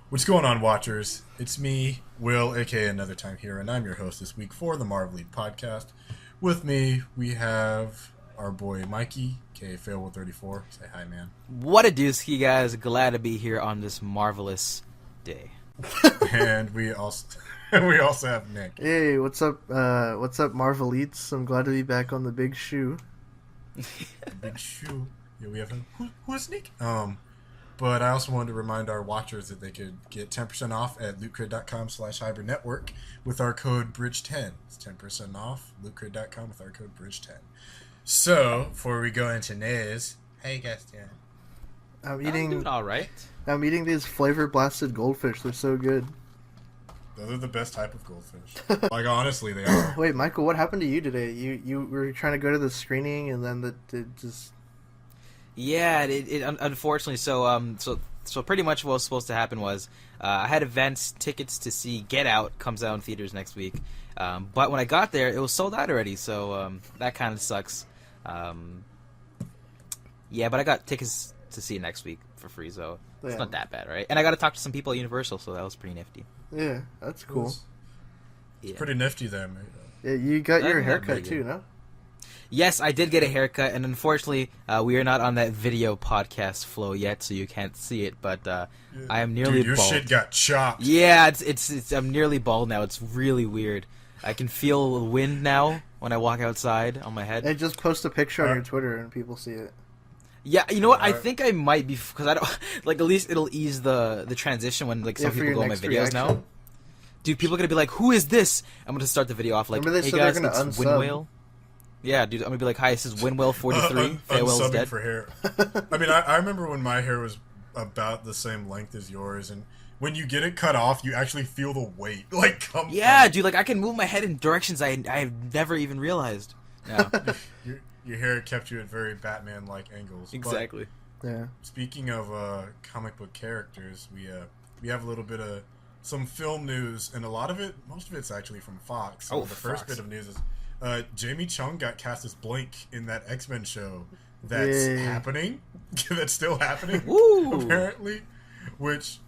What's going on, watchers? It's me, Will, aka Another Time Here, and I'm your host this week for the Marvelite podcast. With me, we have our boy Mikey, aka Failwell34. Say hi, man. What a doozy, guys. Glad to be here on this marvelous day. And we also have Nick. Hey, what's up? What's up, Marvelites? I'm glad to be back on the big shoe. Big shoe. Yeah, we have him. Who's Nick? But I also wanted to remind our watchers that they could get 10% off at lootcrate.com/hybridnetwork with our code BRIDGE10. It's 10% off, lootcrate.com with our code BRIDGE10. So, before we go into news, how you guys doing? I'm doing all right. I'm eating these flavor blasted goldfish. They're so good. Those are the best type of goldfish. Like, honestly, they are. Wait, Michael, what happened to you today? You were trying to go to the screening, and then it just... Yeah, it unfortunately. So pretty much what was supposed to happen was I had tickets to see Get Out comes out in theaters next week. But when I got there, it was sold out already. So that kind of sucks. Yeah, but I got tickets to see it next week for free, so it's not that bad, right? And I got to talk to some people at Universal, so that was pretty nifty. Yeah, that's cool. It's pretty nifty there, man. Yeah, you got your haircut too, no? Yes, I did get a haircut, and unfortunately, we are not on that video podcast flow yet, so you can't see it. But I am nearly Dude, your bald. shit got chopped. Yeah, it's I'm nearly bald now. It's really weird. I can feel the wind now when I walk outside on my head. Hey, just post a picture on your Twitter, and people see it. Yeah, you know what? I think I might be, because I don't like. At least it'll ease the transition when like some people go on my videos now. Dude, people are gonna be like, "Who is this?" I'm gonna start the video off like, "Hey guys, it's Windwhale." Yeah, dude, I'm gonna be like, "Hi, this is Windwhale43. Farewell's dead." For hair. I mean, I remember when my hair was about the same length as yours, and when you get it cut off, you actually feel the weight like come. Yeah, dude, like I can move my head in directions I've never even realized. No. Your hair kept you at very Batman-like angles. Exactly. But Yeah. speaking of comic book characters, we have a little bit of some film news, and most of it's actually from Fox. So the first bit of news is Jamie Chung got cast as Blink in that X-Men show that's happening. That's still happening, apparently. Which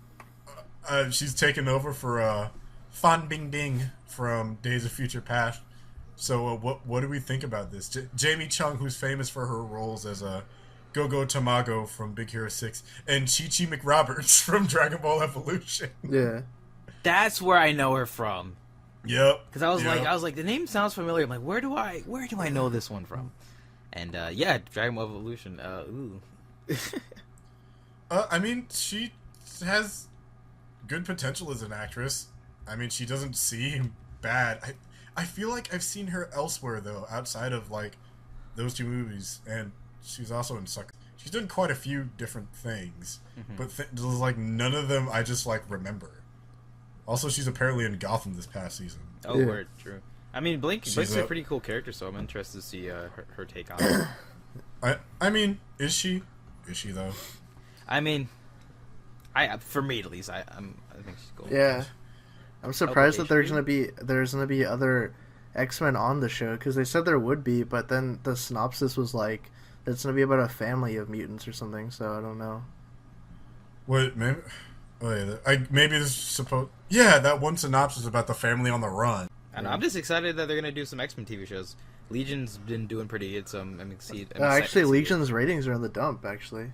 she's taken over for Fan Bingbing from Days of Future Past. So what do we think about this? Jamie Chung, who's famous for her roles as Go-Go Tamago from Big Hero 6 and Chi-Chi McRoberts from Dragon Ball Evolution. Yeah. That's where I know her from. Yep. Because I was like, the name sounds familiar. I'm like, where do I know this one from? And yeah, Dragon Ball Evolution. Ooh. I mean, she has good potential as an actress. I mean, she doesn't seem bad. I feel like I've seen her elsewhere though, outside of like those two movies, and she's also in Sucker. She's done quite a few different things, but like none of them I just like remember. Also, she's apparently in Gotham this past season. Oh, word, true. I mean, Blink's a pretty cool character, so I'm interested to see her take on it. I mean, is she? Is she though? I mean, for me at least, I think she's cool. Yeah. I'm surprised that there's gonna be other X-Men on the show, because they said there would be, but then the synopsis was like it's gonna be about a family of mutants or something. So I don't know. Wait, maybe. Oh yeah, maybe this is supposed. Yeah, that one synopsis about the family on the run. And I'm just excited that they're gonna do some X-Men TV shows. Legion's been doing pretty good, so I'm excited. Actually, Legion's ratings are in the dump. Actually,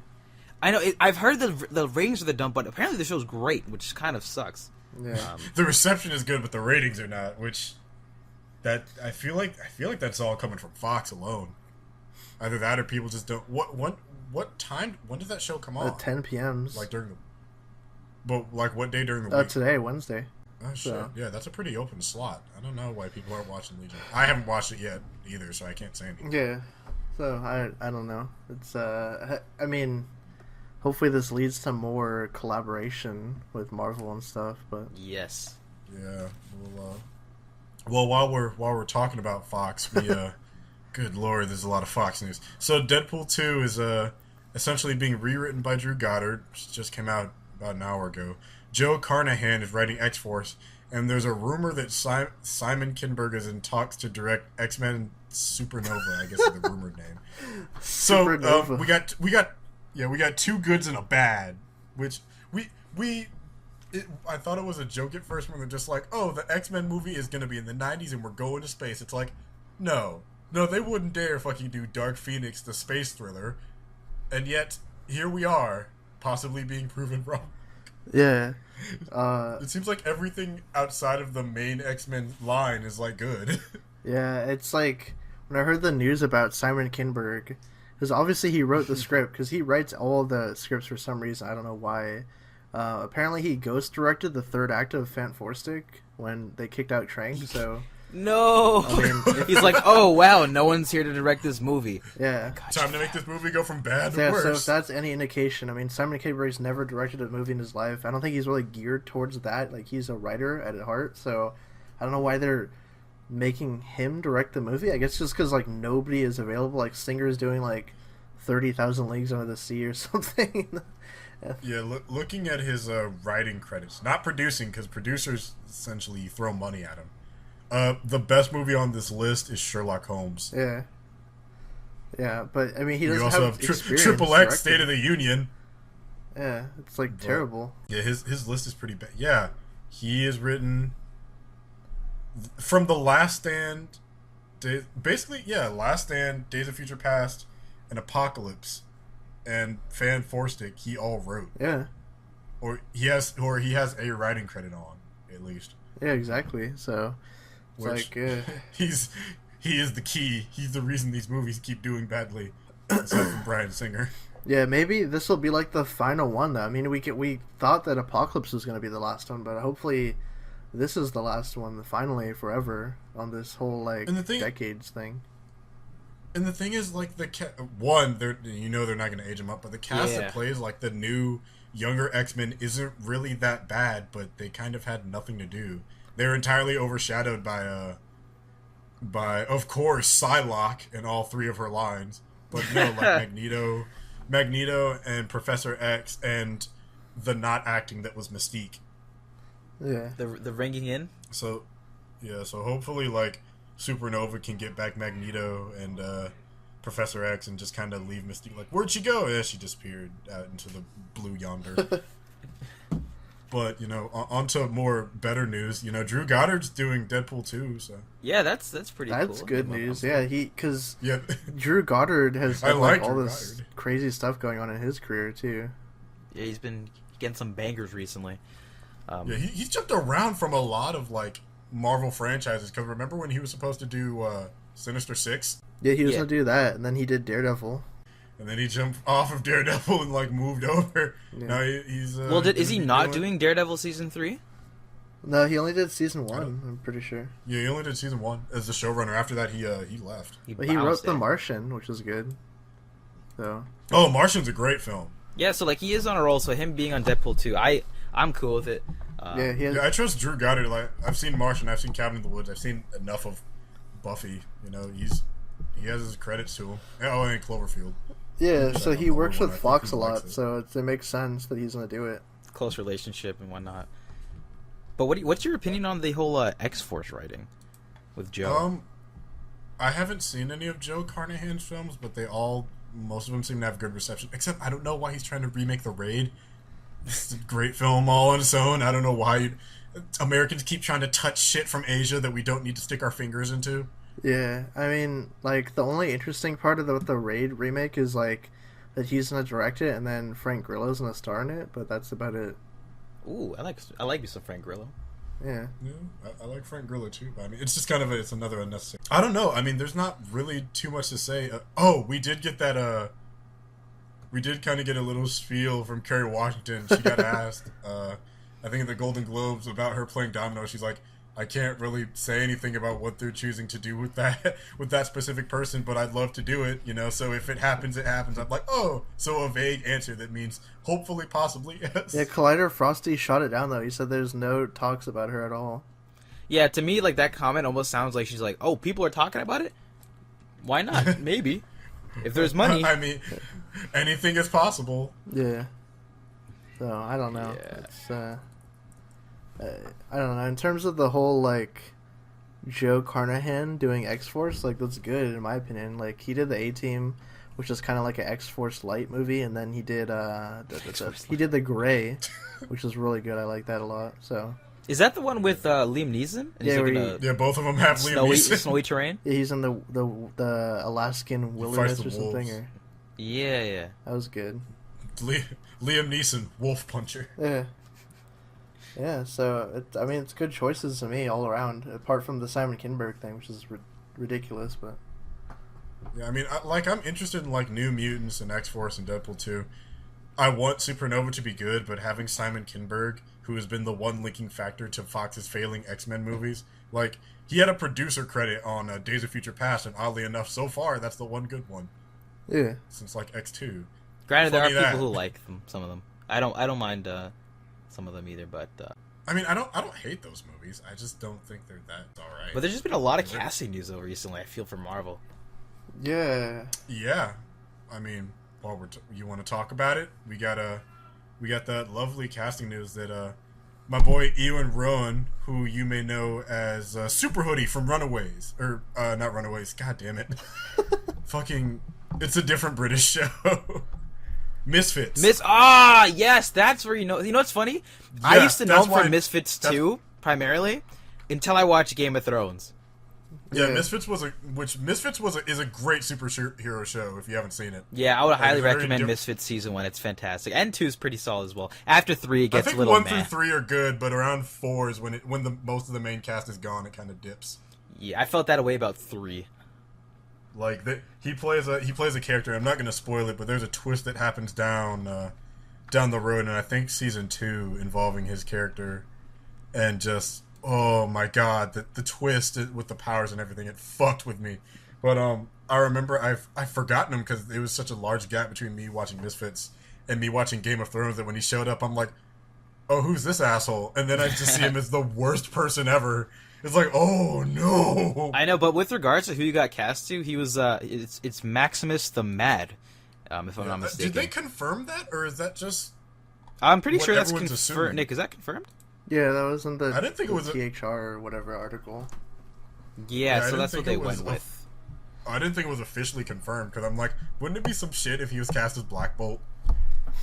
I know. I've heard the ratings are the dump, but apparently the show's great, which kind of sucks. Yeah. The reception is good, but the ratings are not. Which I feel like that's all coming from Fox alone. Either that or people just don't. What time? When does that show come on? At 10 p.m. Like during the. But like what day during the week? Today, Wednesday. Oh shit! So. Yeah, that's a pretty open slot. I don't know why people aren't watching Legion. I haven't watched it yet either, so I can't say anything. Yeah. So I don't know. It's I mean, hopefully this leads to more collaboration with Marvel and stuff. But yes. Yeah. Well, while we're talking about Fox, we good lord, there's a lot of Fox news. So Deadpool 2 is essentially being rewritten by Drew Goddard. Which just came out about an hour ago. Joe Carnahan is writing X-Force, and there's a rumor that Simon Kinberg is in talks to direct X-Men Supernova, I guess is the rumored name. So we got two goods and a bad, which we I thought it was a joke at first when they're just like, oh, the X-Men movie is going to be in the 90s and we're going to space. It's like, no, they wouldn't dare fucking do Dark Phoenix, the space thriller. And yet, here we are, possibly being proven wrong. Yeah. It seems like everything outside of the main X-Men line is, like, good. Yeah, it's like, when I heard the news about Simon Kinberg, because obviously he wrote the script, because he writes all the scripts for some reason, I don't know why. Apparently he ghost-directed the third act of Fantastic when they kicked out Trank, so... No! I mean, he's like, oh, wow, no one's here to direct this movie. Yeah. Time to make this movie go from bad to worse. So if that's any indication, I mean, Simon Kinberg's never directed a movie in his life. I don't think he's really geared towards that. Like, he's a writer at heart, so I don't know why they're making him direct the movie. I guess just because, like, nobody is available. Like, Singer's doing, like, 30,000 Leagues Under the Sea or something. Yeah, looking at his writing credits, not producing, because producers essentially throw money at him. The best movie on this list is Sherlock Holmes. Yeah. Yeah, but, I mean, he doesn't also have experience Triple X, State of the Union. Yeah, it's, like, terrible. Yeah, his list is pretty bad. Yeah, he has written... From The Last Stand... Last Stand, Days of Future Past, and Apocalypse, and Fantastic, he all wrote. Yeah. Or he has a writing credit on, at least. Yeah, exactly, so... Which, like, he is the key. He's the reason these movies keep doing badly, aside from Bryan Singer. Yeah, maybe this will be like the final one, though. I mean, we thought that Apocalypse was going to be the last one, but hopefully this is the last one, finally, forever, on this whole, like, decades thing. And the thing is, like, they're not going to age him up, but the cast that plays, like, the new, younger X-Men isn't really that bad, but they kind of had nothing to do. They're entirely overshadowed by of course, Psylocke in all three of her lines. But no, like Magneto and Professor X and the not acting that was Mystique. Yeah. The ringing in? So hopefully, like, Supernova can get back Magneto and Professor X and just kind of leave Mystique like, where'd she go? Yeah, she disappeared out into the blue yonder. But, on to more better news. Drew Goddard's doing Deadpool 2, so... Yeah, that's pretty cool. That's good news. Yeah, because Drew Goddard has had, all this crazy stuff going on in his career, too. Yeah, he's been getting some bangers recently. He's jumped around from a lot of, like, Marvel franchises, because remember when he was supposed to do Sinister Six? Yeah, he was going to do that, and then he did Daredevil. And then he jumped off of Daredevil and, like, moved over. Yeah. Now he's... is he not doing Daredevil Season 3? No, he only did Season 1, I'm pretty sure. Yeah, he only did Season 1 as the showrunner. After that, he left. But he wrote The Martian, which is good. So. Oh, Martian's a great film. Yeah, so, like, he is on a roll, so him being on Deadpool 2, I'm cool with it. I trust Drew Goddard. Like, I've seen Martian, I've seen Cabin in the Woods, I've seen enough of Buffy. He has his credits to him. Oh, and Cloverfield. Yeah, so he works with Fox a lot, so it makes sense that he's going to do it. Close relationship and whatnot. But what's your opinion on the whole X-Force writing with Joe? I haven't seen any of Joe Carnahan's films, but most of them seem to have good reception. Except I don't know why he's trying to remake The Raid. It's a great film all on its own. I don't know why Americans keep trying to touch shit from Asia that we don't need to stick our fingers into. Yeah, I mean, like, the only interesting part of the Raid remake is, like, that he's going to direct it and then Frank Grillo's going to star in it, but that's about it. Ooh, I like me some Frank Grillo. Yeah. I like Frank Grillo, too. I mean, it's just kind of it's another unnecessary... I don't know. I mean, there's not really too much to say. We did get that, we did kind of get a little spiel from Kerry Washington. She got asked, I think at the Golden Globes, about her playing domino. She's like, I can't really say anything about what they're choosing to do with that specific person, but I'd love to do it, so if it happens, it happens. I'm like, oh, so a vague answer that means hopefully, possibly, yes. Yeah, Collider Frosty shot it down, though. He said there's no talks about her at all. Yeah, to me, like, that comment almost sounds like she's like, oh, people are talking about it? Why not? Maybe. If there's money. I mean, anything is possible. Yeah. So, I don't know. Yeah. It's, I don't know. In terms of the whole, like, Joe Carnahan doing X-Force, like, that's good in my opinion. Like, he did the A-Team, which is kind of like an X-Force Light movie, and then he did the Gray, which is really good. I like that a lot. So is that the one with Liam Neeson? And yeah, both of them have Liam Neeson. Snowy terrain. Yeah, he's in the Alaskan wilderness or something. Or... Yeah. That was good. Liam Neeson, Wolf Puncher. Yeah. So it's good choices to me all around. Apart from the Simon Kinberg thing, which is ridiculous, but. Yeah, I mean, I'm interested in like New Mutants and X-Force and Deadpool 2. I want Supernova to be good, but having Simon Kinberg, who has been the one linking factor to Fox's failing X-Men movies, like he had a producer credit on Days of Future Past, and oddly enough, so far that's the one good one. Yeah. Since like X2. Granted, there are people who like them. Some of them. I don't mind some of them either, but. I mean, I don't hate those movies. I just don't think they're that alright. But there's just been a lot of casting news though recently. I feel for Marvel. Yeah. I mean, while you want to talk about it, we got that lovely casting news that my boy Ewan Rowan, who you may know as Super Hoodie from Runaways, or not Runaways, god damn it, fucking, it's a different British show, Misfits. Yes, that's where you know what's funny? Yeah, I used to know him from Misfits 2 primarily until I watched Game of Thrones. Yeah, Misfits is a great superhero show if you haven't seen it. Yeah, I would highly recommend Misfits Season 1. It's fantastic. And 2 is pretty solid as well. After 3, it gets a little meh. I think 1 through 3 are good, but around 4 is when the most of the main cast is gone, it kind of dips. Yeah, I felt that way about 3. Like he plays a character. I'm not going to spoil it, but there's a twist that happens down the road, and I think Season 2 involving his character, and just. Oh my god, the twist with the powers and everything, it fucked with me. But I remember I've forgotten him because it was such a large gap between me watching Misfits and me watching Game of Thrones that when he showed up, I'm like, oh, who's this asshole? And then I just see him as the worst person ever. It's like, oh no. I know, but with regards to who you got cast to, he was it's Maximus the Mad, if I'm not mistaken. Did they confirm that, or is that just? I'm pretty sure that's confirmed. Nick, is that confirmed? Yeah, that was in the I didn't think it was THR or whatever article. Yeah, so that's what they went with. I didn't think it was officially confirmed because I'm like, wouldn't it be some shit if he was cast as Black Bolt?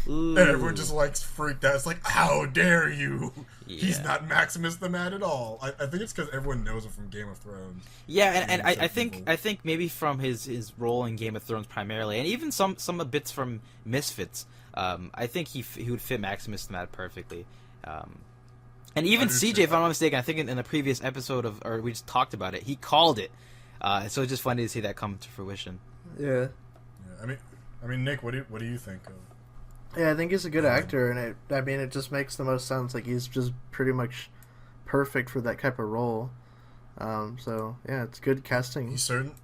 Ooh. And everyone just like freaked out. It's like, how dare you? Yeah. He's not Maximus the Mad at all. I think it's because everyone knows him from Game of Thrones. Yeah, and I think maybe from his role in Game of Thrones primarily, and even some bits from Misfits. I think he would fit Maximus the Mad perfectly. And even CJ, if I'm not mistaken, I think in the previous episode or we just talked about it, he called it. So it's just funny to see that come to fruition. Yeah. I mean, Nick, what do you think of? Yeah, I think he's a good actor, and it just makes the most sense. Like he's just pretty much perfect for that type of role. So yeah, it's good casting. He certainly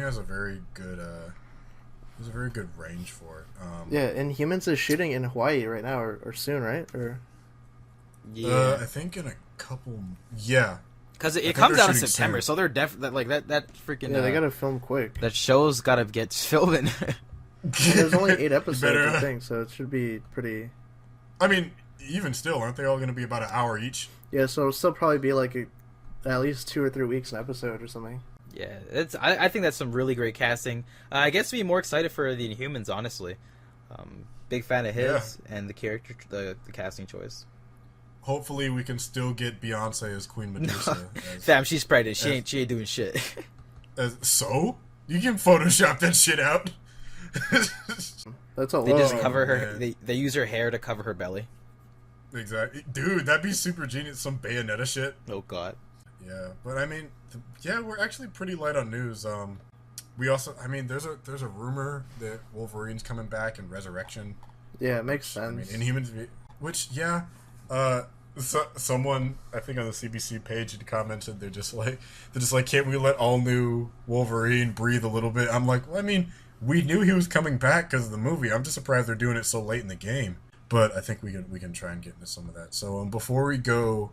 has a very good. There's a very good range for it. Yeah, Inhumans is shooting in Hawaii right now, or soon, right? Or yeah, I think in a couple. Yeah, because it comes out in September, so they're definitely like that freaking. Yeah, they gotta film quick. That show's gotta get filming. There's only 8 episodes, I think, so it should be pretty. I mean, even still, aren't they all going to be about an hour each? Yeah, so it'll still probably be like at least 2 or 3 weeks an episode or something. Yeah, I think that's some really great casting. I guess to be more excited for the Inhumans, honestly. Big fan of his and the character, the casting choice. Hopefully, we can still get Beyonce as Queen Medusa. Fam, she's pregnant. She ain't doing shit. So you can Photoshop that shit out. That's a lot. They just cover her. They use her hair to cover her belly. Exactly, dude. That'd be super genius. Some Bayonetta shit. Oh god. Yeah, but I mean, we're actually pretty light on news. We also, I mean, there's a rumor that Wolverine's coming back in Resurrection. Yeah, it makes sense. I mean, Inhumans, which someone I think on the CBC page had commented they're just like, can't we let all new Wolverine breathe a little bit? I'm like, well, I mean, we knew he was coming back because of the movie. I'm just surprised they're doing it so late in the game. But I think we can try and get into some of that. So before we go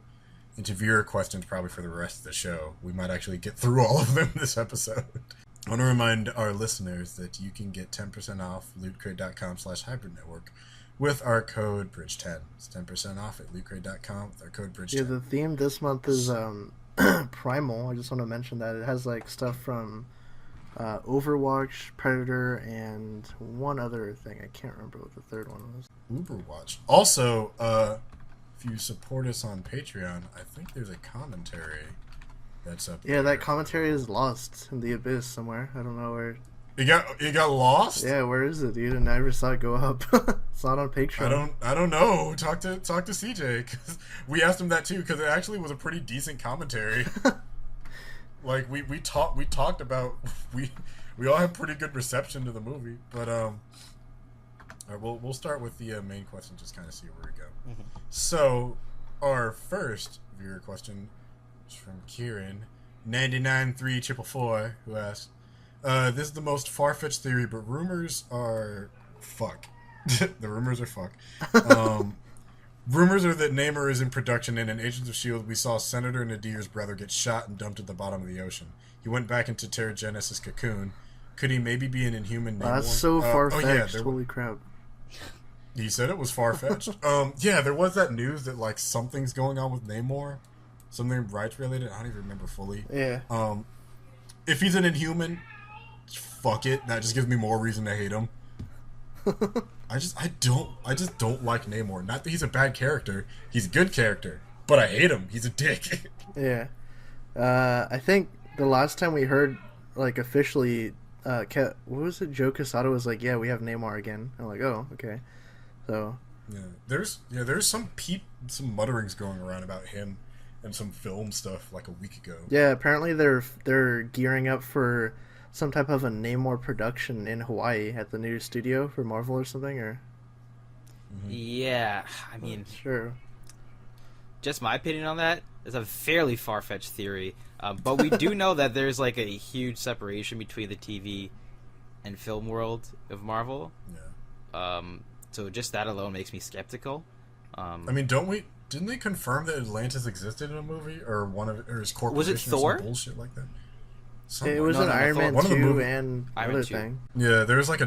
into viewer questions, probably for the rest of the show, we might actually get through all of them this episode. I want to remind our listeners that you can get 10% off lootcrate.com/hybridnetwork with our code Bridge10. It's 10% off at lootcrate.com with our code Bridge10. Yeah, the theme this month is Primal. I just want to mention that it has like stuff from Overwatch, Predator, and one other thing. I can't remember what the third one was. Overwatch. Also, if you support us on Patreon, I think there's a commentary that's up there. Yeah, that commentary is lost in the abyss somewhere. I don't know where. It got lost? Yeah, where is it, dude? And I never saw it go up. It's not on Patreon. I don't know. Talk to CJ, because we asked him that too, because it actually was a pretty decent commentary. Like we talked about we all have pretty good reception to the movie, but all right, we'll start with the main question, just kind of see where we go. Mm-hmm. So our first viewer question is from Kieran 993444, who asks, this is the most far-fetched theory, but rumors are fuck. The rumors are fuck. Rumors are that Namor is in production, and in Agents of S.H.I.E.L.D. we saw Senator Nadir's brother get shot and dumped at the bottom of the ocean. He went back into Terra Genesis' cocoon. Could he maybe be an Inhuman Namor? That's so far-fetched. Holy crap. He said it was far-fetched. Yeah, there was that news that, like, something's going on with Namor. Something rights-related. I don't even remember fully. Yeah. If he's an Inhuman, fuck it. That just gives me more reason to hate him. I just don't like Namor. Not that he's a bad character. He's a good character. But I hate him. He's a dick. Yeah. I think the last time we heard, like, officially, what was it? Joe Quesada was like, yeah, we have Namor again. I'm like, oh, okay. So. Yeah, there's some mutterings going around about him and some film stuff like a week ago. Yeah, apparently they're gearing up for some type of a Namor production in Hawaii at the new studio for Marvel or something, or? Yeah, I mean, sure. Just my opinion on that is a fairly far-fetched theory, but we do know that there's like a huge separation between the TV and film world of Marvel. Yeah. So just that alone makes me skeptical. I mean, didn't they confirm that Atlantis existed in a movie, or his corporation? Was it Thor? Or some bullshit like that? It was an Iron Man 2 and another thing. Yeah, there's like a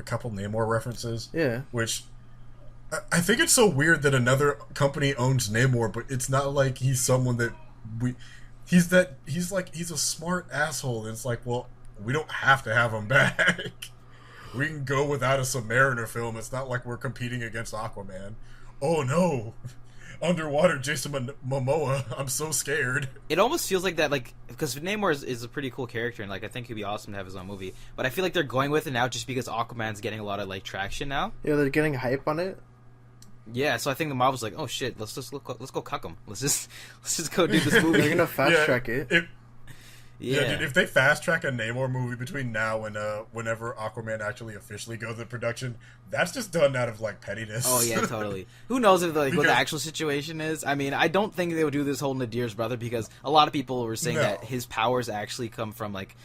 couple Namor references. Yeah. Which, I think it's so weird that another company owns Namor, but it's not like he's someone that he's a smart asshole, and it's like, well, we don't have to have him back. We can go without a Submariner film. It's not like we're competing against Aquaman. Oh no. Underwater Jason Momoa. I'm so scared. It almost feels like that, like, because Namor is a pretty cool character, and like I think he'd be awesome to have his own movie. But I feel like they're going with it now just because Aquaman's getting a lot of like traction now. Yeah, they're getting hype on it. Yeah, so I think the Marvel's like, oh shit, let's go cuck him. Let's just go do this movie. They're gonna fast track it. Yeah, dude, if they fast track a Namor movie between now and whenever Aquaman actually officially goes into production, that's just done out of like pettiness. Oh yeah, totally. Who knows if what the actual situation is? I mean, I don't think they would do this whole Nadir's brother, because a lot of people were saying that his powers actually come from like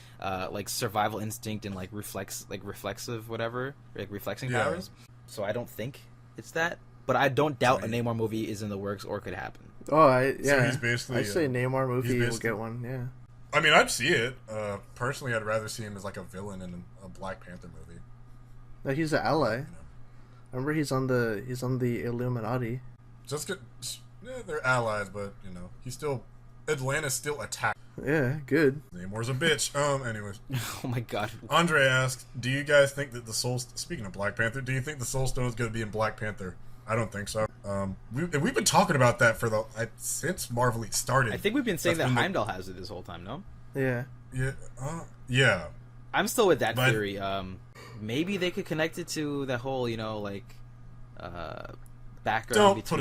survival instinct and like reflexive whatever, like reflexing powers. So I don't think it's that, but I don't doubt a Namor movie is in the works or could happen. Oh, So he's basically, I'd say Namor movie will get one. Yeah. I mean, I'd see it. Personally, I'd rather see him as like a villain in a Black Panther movie. No, he's an ally. Remember, he's on the Illuminati. Just good. Yeah, they're allies, but he's still Atlantis still attacked. Yeah, good. Namor's a bitch. Anyways. Oh my god. Andre asks, "Do you guys think that the Soul?" Speaking of Black Panther, do you think the Soul Stone is going to be in Black Panther? I don't think so. We've been talking about that since Marvelite started. I think we've been saying that Heimdall has it this whole time. No. Yeah. Yeah. Yeah. I'm still with that theory. Maybe they could connect it to the whole, background. Don't put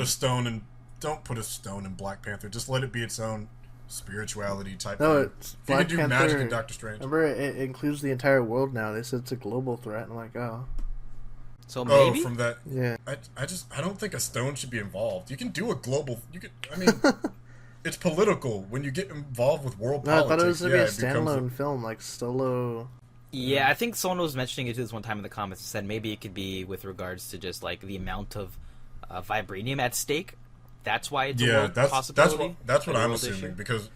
a stone in Black Panther. Just let it be its own spirituality type. No, thing. It's you Black can do Panther, magic in Doctor Strange. Remember, it includes the entire world now. They said it's a global threat. I'm like, oh. So maybe from that. Yeah. I don't think a stone should be involved. You can do a global. It's political when you get involved with world politics. I thought it was going to be a standalone film, like solo. Yeah, I think someone was mentioning it this one time in the comments and said maybe it could be with regards to just like the amount of vibranium at stake. That's why it's a world possibility. That's what I'm assuming issue.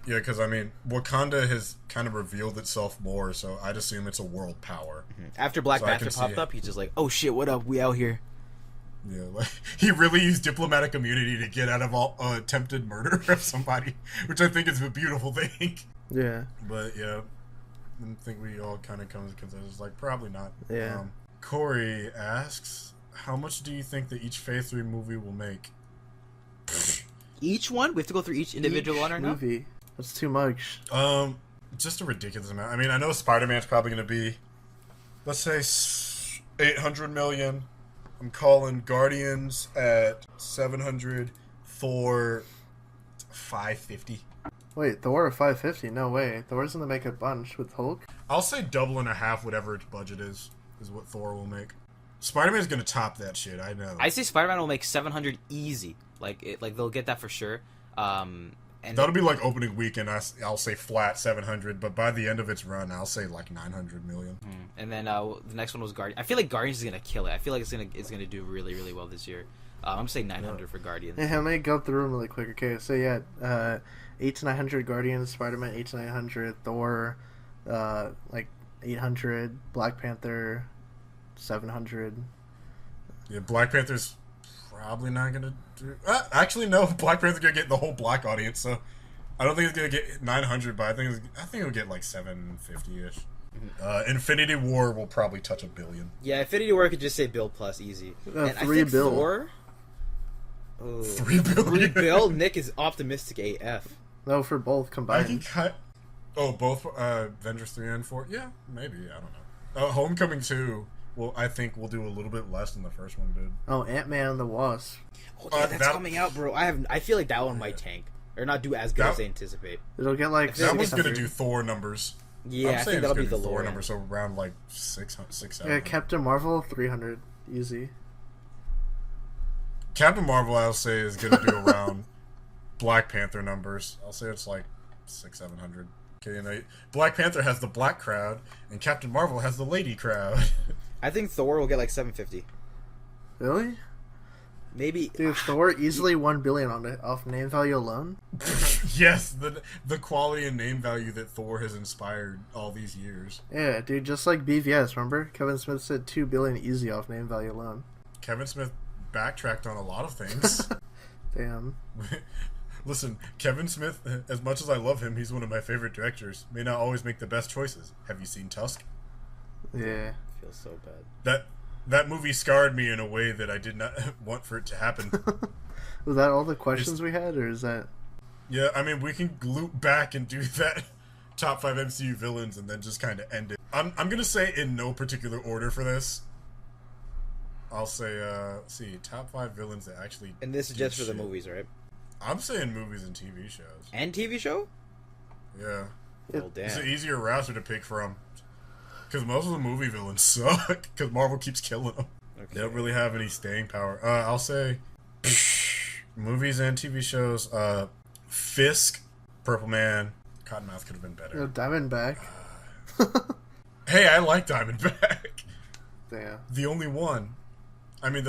Because I mean, Wakanda has kind of revealed itself more, so I'd assume it's a world power. Mm-hmm. After Black Panther popped up, he's just like, "Oh shit, what up? We out here." Yeah, like he really used diplomatic immunity to get out of all attempted murder of somebody, which I think is a beautiful thing. Yeah, but yeah, think we all kind of come to consensus, like, probably not. Yeah. Corey asks, how much do you think that each Phase 3 movie will make? Each one? We have to go through each individual one or no? movie. That's too much. Just a ridiculous amount. I mean, I know Spider-Man's probably going to be, let's say, 800 million. I'm calling Guardians at 700, Thor 550. Wait, Thor at 550? No way. Thor's gonna make a bunch with Hulk. I'll say double and a half whatever its budget is what Thor will make. Spider-Man's gonna top that shit, I know. I say Spider-Man will make 700 easy. Like they'll get that for sure. And that'll be like opening weekend. I'll say flat 700, but by the end of its run, I'll say like 900 million. And then the next one was Guardians. I feel like Guardians is gonna kill it. I feel like it's gonna do really, really well this year. I'm saying 900 for Guardians. Yeah, let me go through them really quick. Okay, so yeah, 8 to 900 Guardians, Spider-Man 8 to 900, Thor, like 800, Black Panther 700. Yeah, Black Panther's probably not gonna do. Actually, no. Black Panther's gonna get the whole black audience, so I don't think it's gonna get 900. But I think it'll get like 750ish. Infinity War will probably touch $1 billion. Yeah, Infinity War could just say Bill plus easy. And $3 billion. Thor. Oh, $3 billion. $3 billion. Nick is optimistic AF. No, for both combined. I can cut. Oh, both Avengers 3 and 4. Yeah, maybe. I don't know. Homecoming 2. Well, I think we'll do a little bit less than the first one did. Oh, Ant-Man and the Wasp. Oh, yeah, that's coming out, bro. I feel like that one might tank or not do as good as they anticipate. It'll get like that one's gonna do Thor numbers. Yeah, I think that'll be the Thor lower numbers, so around like 600. Yeah, Captain Marvel 300 easy. Captain Marvel, I'll say, is gonna do around Black Panther numbers. I'll say it's like 600-700. Okay, and Black Panther has the black crowd, and Captain Marvel has the lady crowd. I think Thor will get like 750. Really? Maybe. Dude, Thor easily $1 billion off name value alone. Yes, the quality and name value that Thor has inspired all these years. Yeah, dude, just like BVS, remember? Kevin Smith said $2 billion easy off name value alone. Kevin Smith backtracked on a lot of things. Damn. Listen, Kevin Smith, as much as I love him, he's one of my favorite directors. May not always make the best choices. Have you seen Tusk? Yeah. Feels so bad. That movie scarred me in a way that I did not want for it to happen. Was that all the questions we had, or is that... Yeah, I mean, we can loop back and do that top 5 MCU villains and then just kind of end it. I'm going to say in no particular order for this. I'll say, top 5 villains that actually... And this is just for the movies, right? I'm saying movies and TV shows. And TV show? Yeah. Well, damn. It's an easier roster to pick from. Because most of the movie villains suck. Because Marvel keeps killing them. Okay. They don't really have any staying power. I'll say movies and TV shows. Fisk, Purple Man, Cottonmouth could have been better. Diamondback. Hey, I like Diamondback. Damn. The only one. I mean,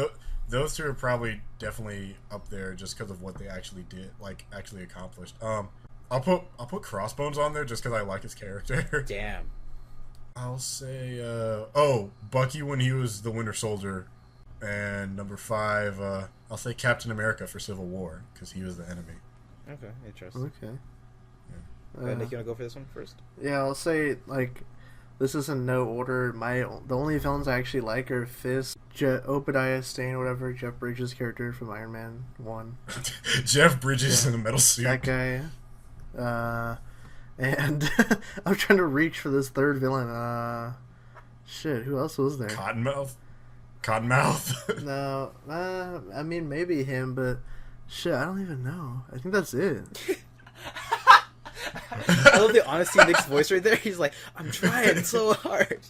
those two are probably definitely up there just because of what they actually did, like actually accomplished. I'll put Crossbones on there just because I like his character. Damn. I'll say, Bucky when he was the Winter Soldier. And number 5, I'll say Captain America for Civil War, because he was the enemy. Okay, interesting. Okay. Yeah. Nick, you want to go for this one first? Yeah, I'll say, like, this is in no order. The only villains I actually like are Fisk, Obadiah Stane, whatever, Jeff Bridges' character from Iron Man 1. Jeff Bridges in a metal suit. That guy. And I'm trying to reach for this third villain. Shit, who else was there? Cottonmouth? No, I mean, maybe him, but shit, I don't even know. I think that's it. I love the honesty in Nick's voice right there. He's like, I'm trying so hard.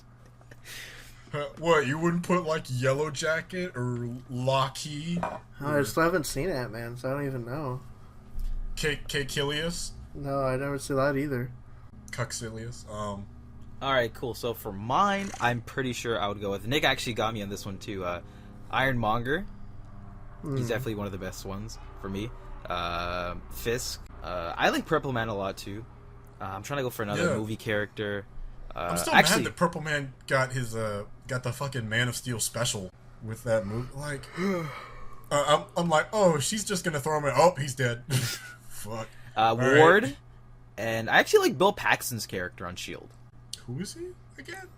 What, you wouldn't put, like, Yellow Jacket or Lockheed? I still haven't seen Ant-Man, so I don't even know. Kilius? No, I never see that either. Cuxilius. Alright, cool. So for mine, I'm pretty sure I would go with... Nick actually got me on this one, too. Ironmonger. He's definitely one of the best ones for me. Fisk. I like Purple Man a lot, too. I'm trying to go for another movie character. I'm still mad that Purple Man got his got the fucking Man of Steel special with that movie. Like, I'm like, oh, she's just gonna throw him in. Oh, he's dead. Fuck. Ward, right. And I actually like Bill Paxton's character on S.H.I.E.L.D. Who is he again?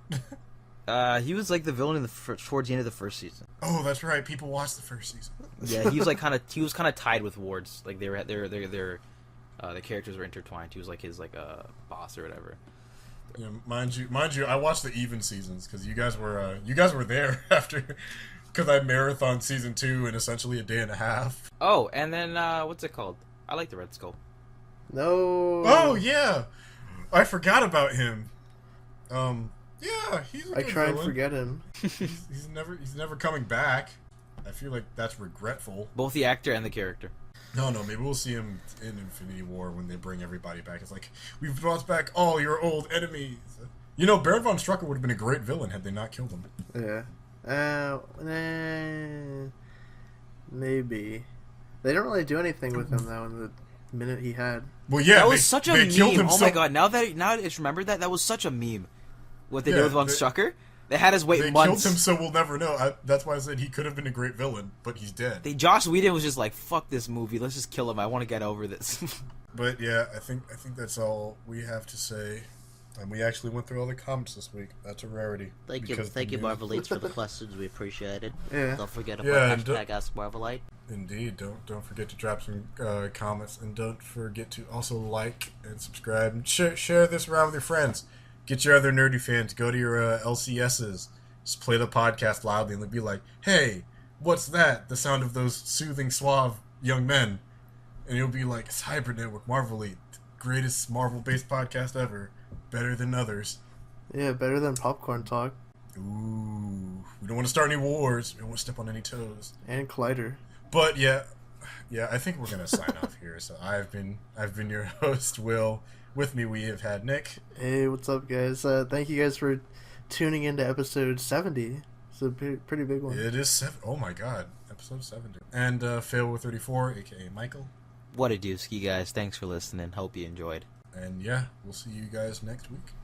He was like the villain in towards the end of the first season. Oh, that's right. People watched the first season. Yeah, he was like kind of tied with Ward's. Like the characters were intertwined. He was like his boss or whatever. Yeah, mind you, I watched the even seasons because you guys were there after, because I marathoned season 2 in essentially a day and a half. Oh, and then what's it called? I like the Red Skull. No. Oh yeah, I forgot about him. Yeah, he's. I try villain. and forget him. he's never coming back. I feel like that's regretful. Both the actor and the character. No, maybe we'll see him in Infinity War when they bring everybody back. It's like, we've brought back all your old enemies. You know, Baron von Strucker would have been a great villain had they not killed him. Yeah. Maybe. They don't really do anything with him, though, in the minute he had. Well, yeah, that was such a meme. Oh my god, now I just remembered that was such a meme. What they did with von Strucker? They had us wait months. They killed him, so we'll never know. That's why I said he could have been a great villain, but he's dead. Joss Whedon was just like, "Fuck this movie. Let's just kill him. I want to get over this." But yeah, I think that's all we have to say. And we actually went through all the comments this week. That's a rarity. Thank you, Marvelites, for the questions. We appreciate it. Yeah. Don't forget about hashtag Ask Marvelite. Indeed. Don't forget to drop some comments, and don't forget to also like and subscribe and share this around with your friends. Get your other nerdy fans. Go to your LCSs. Just play the podcast loudly, and they'll be like, "Hey, what's that? The sound of those soothing, suave young men." And you'll be like, "It's Hybrid Network, Marvelite, greatest Marvel-based podcast ever. Better than others." Yeah, better than Popcorn Talk. Ooh, we don't want to start any wars. We don't want to step on any toes. And Collider. But yeah, I think we're gonna sign off here. So I've been your host, Will. With me, we have had Nick. Hey, what's up, guys? Thank you guys for tuning into episode 70. It's a pretty big one. It is 7. Oh my god, episode 70. And Fail34, aka Michael. What a doozy, guys. Thanks for listening. Hope you enjoyed. And yeah, we'll see you guys next week.